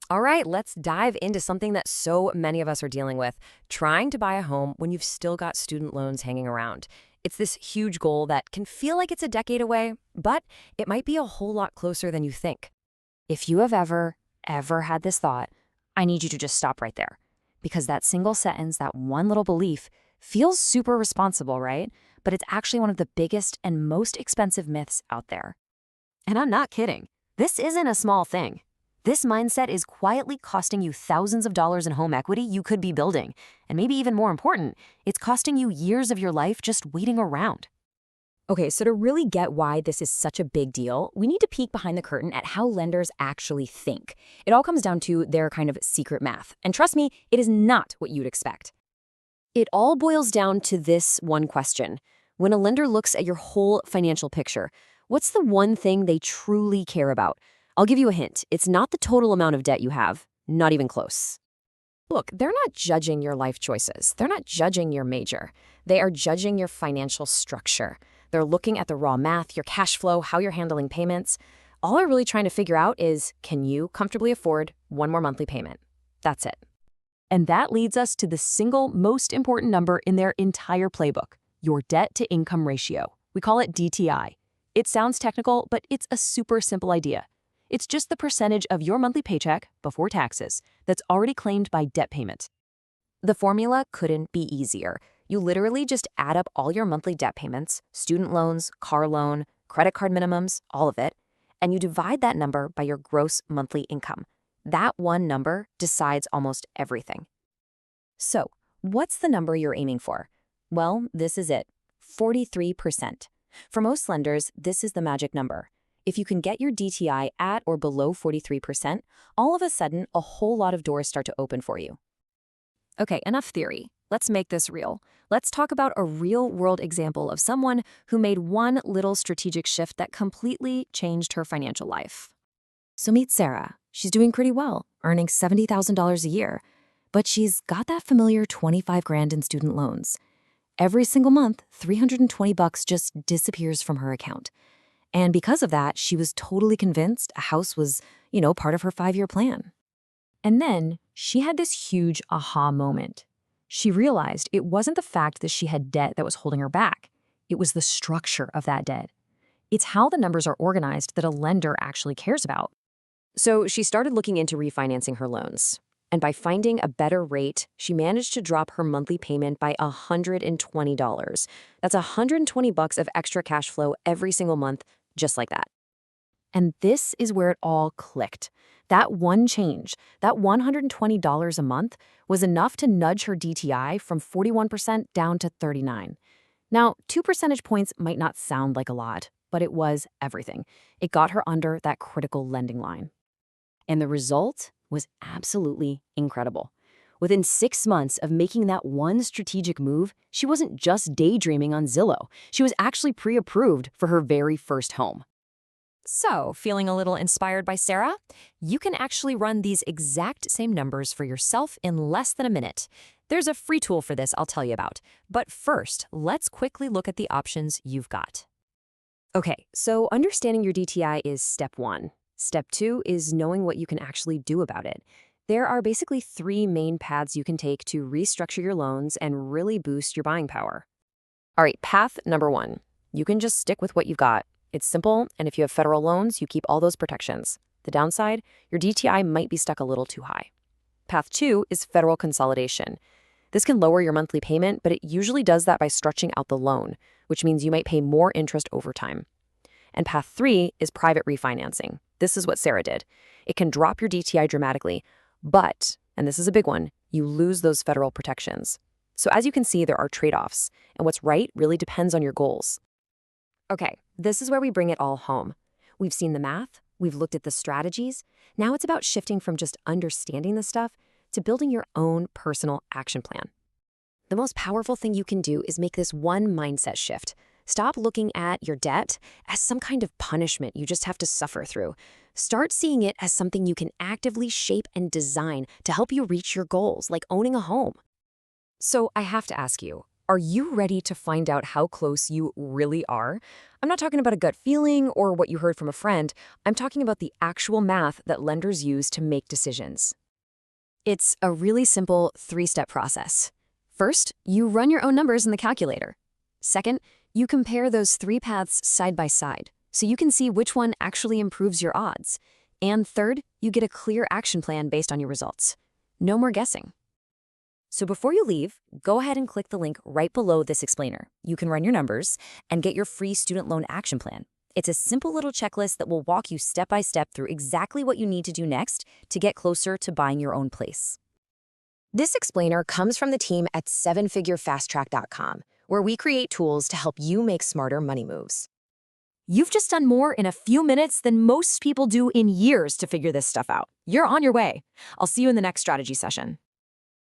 All right, let's dive into something that so many of us are dealing with, trying to buy a home when you've still got student loans hanging around. It's this huge goal that can feel like it's a decade away, but it might be a whole lot closer than you think. If you have ever had this thought, I need you to just stop right there. Because that single sentence, that one little belief, feels super responsible, right? But it's actually one of the biggest and most expensive myths out there. And I'm not kidding. This isn't a small thing. This mindset is quietly costing you thousands of dollars in home equity you could be building. And maybe even more important, it's costing you years of your life just waiting around. Okay, so to really get why this is such a big deal, we need to peek behind the curtain at how lenders actually think. It all comes down to their kind of secret math. And trust me, it is not what you'd expect. It all boils down to this one question. When a lender looks at your whole financial picture, what's the one thing they truly care about? I'll give you a hint. It's not the total amount of debt you have, not even close. Look, they're not judging your life choices. They're not judging your major. They are judging your financial structure. They're looking at the raw math, your cash flow, how you're handling payments. All they're really trying to figure out is, can you comfortably afford one more monthly payment? That's it. And that leads us to the single most important number in their entire playbook, your debt-to-income ratio. We call it DTI. It sounds technical, but it's a super simple idea. It's just the percentage of your monthly paycheck, before taxes, that's already claimed by debt payment. The formula couldn't be easier. You literally just add up all your monthly debt payments, student loans, car loan, credit card minimums, all of it, and you divide that number by your gross monthly income. That one number decides almost everything. So, what's the number you're aiming for? Well, this is it, 43%. For most lenders, this is the magic number. If you can get your DTI at or below 43%, all of a sudden, a whole lot of doors start to open for you. Okay, enough theory. Let's make this real. Let's talk about a real-world example of someone who made one little strategic shift that completely changed her financial life. So meet Sarah. She's doing pretty well, earning $70,000 a year, but she's got that familiar 25 grand in student loans. Every single month, $320 just disappears from her account. And because of that, she was totally convinced a house was, part of her 5-year plan. And then she had this huge aha moment. She realized it wasn't the fact that she had debt that was holding her back. It was the structure of that debt. It's how the numbers are organized that a lender actually cares about. So she started looking into refinancing her loans. And by finding a better rate, she managed to drop her monthly payment by $120. That's $120 of extra cash flow every single month, just like that. And this is where it all clicked. That one change, that $120 a month, was enough to nudge her DTI from 41% down to 39%. Now, 2 percentage points might not sound like a lot, but it was everything. It got her under that critical lending line. And the result was absolutely incredible. Within 6 months of making that one strategic move, she wasn't just daydreaming on Zillow. She was actually pre-approved for her very first home. So, feeling a little inspired by Sarah? You can actually run these exact same numbers for yourself in less than a minute. There's a free tool for this I'll tell you about. But first, let's quickly look at the options you've got. Okay, so understanding your DTI is step 1. Step 2 is knowing what you can actually do about it. There are basically 3 main paths you can take to restructure your loans and really boost your buying power. All right, path number 1. You can just stick with what you've got. It's simple, and if you have federal loans, you keep all those protections. The downside, your DTI might be stuck a little too high. Path 2 is federal consolidation. This can lower your monthly payment, but it usually does that by stretching out the loan, which means you might pay more interest over time. And path 3 is private refinancing. This is what Sarah did. It can drop your DTI dramatically, but, and this is a big one, you lose those federal protections. So as you can see, there are trade-offs, and what's right really depends on your goals. Okay, this is where we bring it all home. We've seen the math, we've looked at the strategies. Now it's about shifting from just understanding the stuff to building your own personal action plan. The most powerful thing you can do is make this one mindset shift. Stop looking at your debt as some kind of punishment you just have to suffer through. Start seeing it as something you can actively shape and design to help you reach your goals, like owning a home. So I have to ask you, Are you ready to find out how close you really are? I'm not talking about a gut feeling or what you heard from a friend. I'm talking about the actual math that lenders use to make decisions. It's a really simple three-step process. First, you run your own numbers in the calculator. Second, you compare those three paths side by side, so you can see which one actually improves your odds. And third, you get a clear action plan based on your results. No more guessing. So before you leave, go ahead and click the link right below this explainer. You can run your numbers and get your free student loan action plan. It's a simple little checklist that will walk you step by step through exactly what you need to do next to get closer to buying your own place. This explainer comes from the team at sevenfigurefasttrack.com, where we create tools to help you make smarter money moves. You've just done more in a few minutes than most people do in years to figure this stuff out. You're on your way. I'll see you in the next strategy session.